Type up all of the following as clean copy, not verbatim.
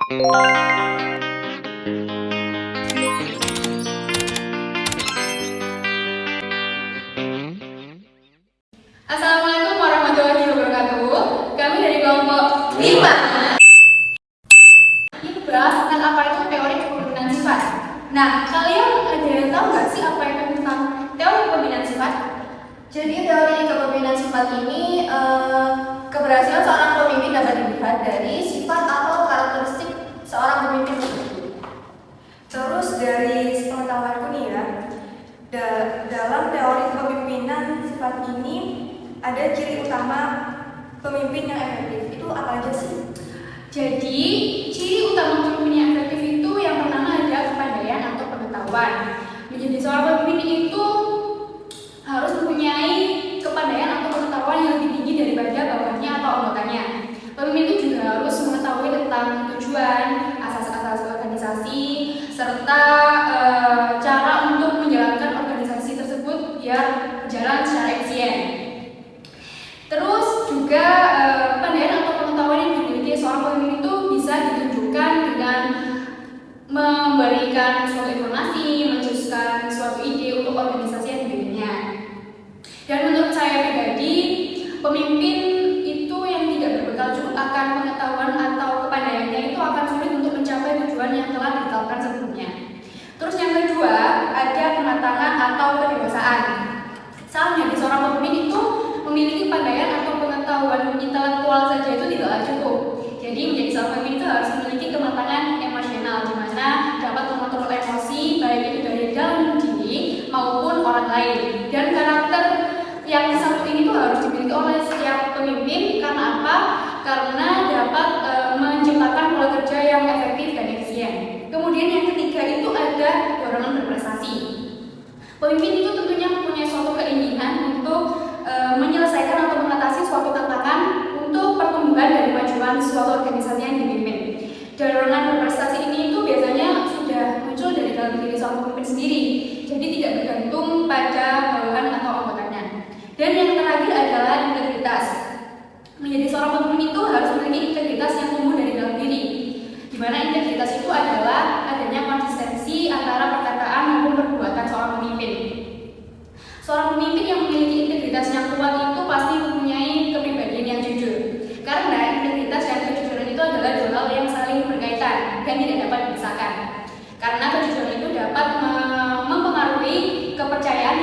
Assalamualaikum warahmatullahi wabarakatuh. Kami dari kelompok 5 ini bahas tentang apa itu teori kepemimpinan sifat. Nah, kalian ada yang tahu nggak sih apa itu tentang teori kepemimpinan sifat? Jadi teori kepemimpinan sifat ini keberhasilan seorang pemimpin dapat dilihat dari sifat atau karakteristik seorang pemimpin tersebut. Terus dari pengetahuanku nih ya, dalam teori kepemimpinan sifat ini ada ciri utama pemimpin yang efektif. Itu apa aja sih? Jadi, ciri utama pemimpin yang efektif itu yang pertama ada kepandaian atau pengetahuan. Menjadi seorang pemimpin itu harus mempunyai kepandaian atau pengetahuan yang lebih tinggi daripada bawahnya atau anggotanya. Pemimpin itu juga harus mengetahui tentang tujuan, asas-asas organisasi, serta cara untuk menjalankan organisasi tersebut biar berjalan secara efisien. Terus juga kepandaian atau pengetahuan yang dimiliki seorang pemimpin itu bisa ditunjukkan dengan memberikan suatu informasi, mencetuskan suatu ide untuk organisasi yang dipimpinnya. Dan menurut saya pribadi, pemimpin itu yang tidak berbekal cukup akan pengetahuan atau kepandaiannya itu akan sulit untuk mencapai tujuan yang telah ditetapkan sebelumnya. Terus yang kedua, ada kematangan atau kedewasaan. Misalnya di seorang pemimpin itu memiliki kepandaian atau pengetahuan intelektual saja itu tidaklah cukup. Jadi menjadi seorang pemimpin itu harus memiliki kematangan emosional, di mana dapat mengontrol emosi baik itu dari dalam diri maupun orang lain. Dan karakter yang satu ini tuh harus dimiliki oleh setiap pemimpin. Karena apa? Karena dapat menciptakan pola kerja yang efektif dan efisien. Kemudian yang ketiga itu ada dorongan berprestasi. Pemimpin itu tentunya mempunyai suatu keinginan untuk menyelesaikan atau mengatasi suatu tantangan untuk pertumbuhan dan kemajuan suatu organisasi yang dipimpin. Dorongan berprestasi ini itu biasanya sudah muncul dari dalam diri seorang pemimpin sendiri, jadi tidak bergantung pada bawahan atau anggotanya. Dan yang terakhir adalah integritas. Menjadi seorang pemimpin itu harus memiliki integritas yang tumbuh dari dalam diri, di mana integritas itu adalah adanya konsistensi antara perkataan maupun perbuatan seorang pemimpin. Seorang pemimpin yang memiliki integritas yang kuat itu pasti mempunyai kepribadian yang jujur. Karena integritas dan kejujuran itu adalah dua hal yang saling berkaitan dan tidak dapat dipisahkan. Karena kejujuran itu dapat mempengaruhi kepercayaan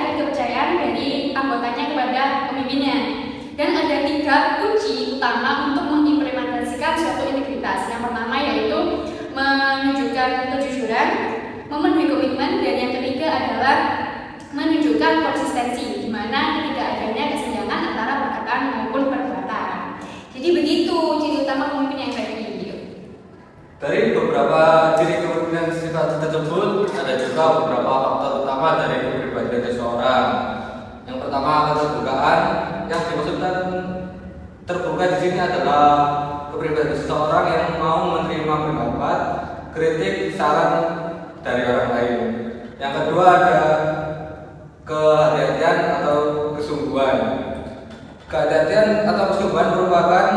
dari anggotanya kepada pemimpinnya. Dan ada 3 kunci utama untuk mengimplementasikan suatu integritas. Yang pertama yaitu menunjukkan kejujuran, memenuhi komitmen, dan yang ketiga adalah menunjukkan konsistensi, di mana tidak adanya kesenjangan antara perkataan maupun perbuatan. Jadi begitu ciri utama pemimpin yang efektif. Dari beberapa ciri kepemimpinan sifat tersebut, ada juga beberapa faktor utama dari kepribadian seseorang. Yang pertama, keterbukaan. Yang dimaksudkan terbuka di sini adalah kepribadian seseorang yang mau menerima pendapat, kritik, saran dari orang lain. Yang kedua, ada kehati-hatian atau kesungguhan. Kehati-hatian atau kesungguhan merupakan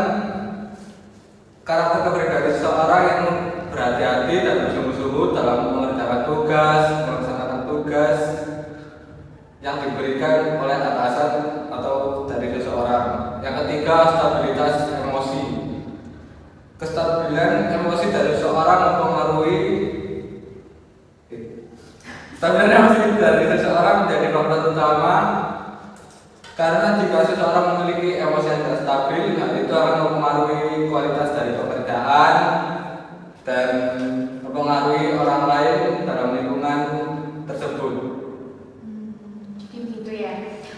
karakter kepribadian seseorang yang berhati-hati dan bersungguh-sungguh dalam mengerjakan tugas, melaksanakan tugas yang diberikan oleh atasan atau dari seseorang. Yang ketiga, stabilitas emosi. Kestabilan emosi dari seseorang mempengaruhi Stabilitas emosi dari seseorang menjadi faktor utama, karena jika seseorang memiliki emosi yang tidak stabil, hal itu akan mempengaruhi kualitas dari pekerjaan dan mempengaruhi orang lain dalam lingkungan tersebut. Jadi begitu ya.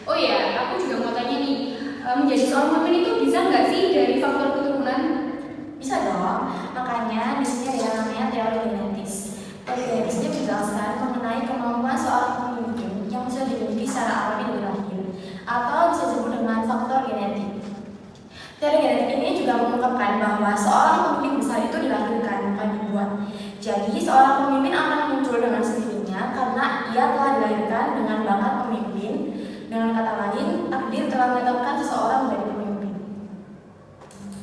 Oh ya, aku juga mau tanya nih, menjadi seorang pemimpin itu bisa nggak sih dari faktor keturunan? Bisa dong. Makanya di sini ada namanya teori genetis. Teori genetis ini menjelaskan mengenai kemampuan seorang pemimpin yang bisa dimiliki secara alami dari lahir, atau bisa disebut dengan faktor genetik. Teori genetik ini juga mengungkapkan bahwa seorang pemimpin besar itu dilahirkan, bukan dibuat. Jadi seorang pemimpin akan muncul dengan sendirinya karena ia telah dilahirkan dengan bakat pemimpin. Dengan kata lain, takdir telah menetapkan seseorang menjadi pemimpin.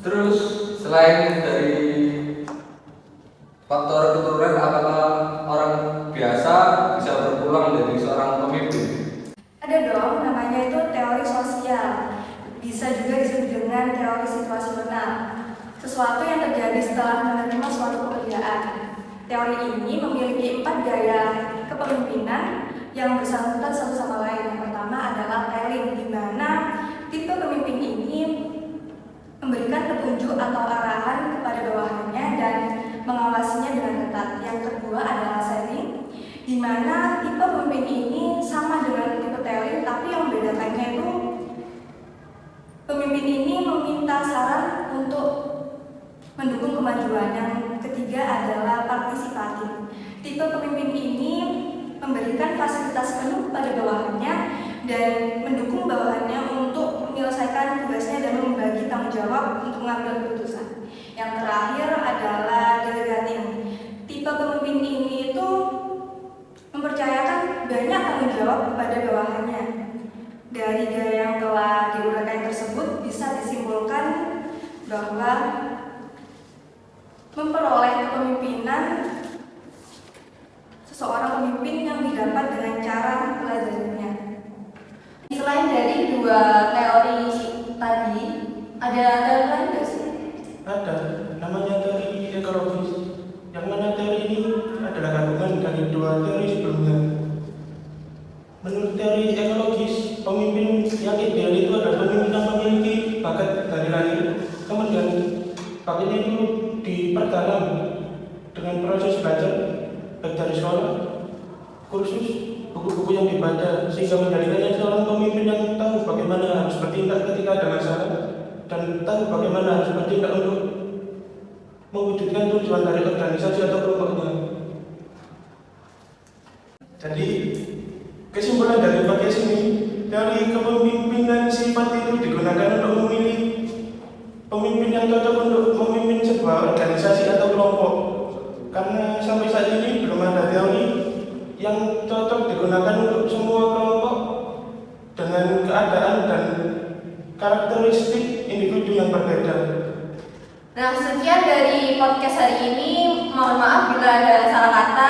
Terus selain dari Faktor keturunan apakah orang biasa bisa berpulang menjadi seorang pemimpin? Ada dong, namanya itu teori sosial. Bisa juga disebut dengan teori situasional. Sesuatu yang terjadi setelah menerima suatu pekerjaan. Teori ini memiliki 4 gaya kepemimpinan yang bersangkutan satu sama lain. Yang pertama adalah telling, di mana tipe pemimpin ini memberikan petunjuk atau arahan kepada bawahannya dan mengawasinya dengan ketat. Yang kedua adalah sharing, di mana tipe pemimpin ini sama dengan tipe telling, tapi yang membedakannya itu pemimpin ini meminta saran untuk mendukung kemajuan. Yang ketiga adalah partisipatif. Tipe pemimpin ini memberikan fasilitas penuh pada bawahannya dan mendukung bawahannya untuk menyelesaikan tugasnya dan membagi tanggung jawab untuk mengambil keputusan. Yang terakhir adalah delegating. Tipe pemimpin ini itu mempercayakan banyak tanggung jawab kepada bawahannya. Dari gaya yang telah diuraikan tersebut bisa disimpulkan bahwa memperoleh kepemimpinan seseorang pemimpin yang didapat dengan cara mempelajarinya. Selain dari 2 teori tadi, ada teori lain nggak sih? Ada, namanya teori ekologis. Yang mana teori ini adalah gabungan dari 2 teori sebelumnya. Menurut teori ekologis, pemimpin yang ideal itu adalah pemimpin yang memiliki bakat dari lahir, kemudian bakat itu diperdalam dengan proses belajar, baik dari sekolah, kursus, buku-buku yang dibaca, sehingga menjadikannya seorang pemimpin yang tahu bagaimana harus bertindak ketika ada masalah dan tahu bagaimana harus bertindak untuk mewujudkan tujuan dari organisasi atau kelompoknya. Jadi, kesimpulan dari podcast ini, teori kepemimpinan sifat itu digunakan untuk memilih pemimpin yang cocok untuk memimpin sebuah organisasi atau kelompok. Karena sampai saat ini belum ada teori yang cocok digunakan untuk semua kelompok dengan keadaan dan karakteristik individu yang berbeda. Nah, sekian dari podcast hari ini. Mohon maaf bila ada salah kata.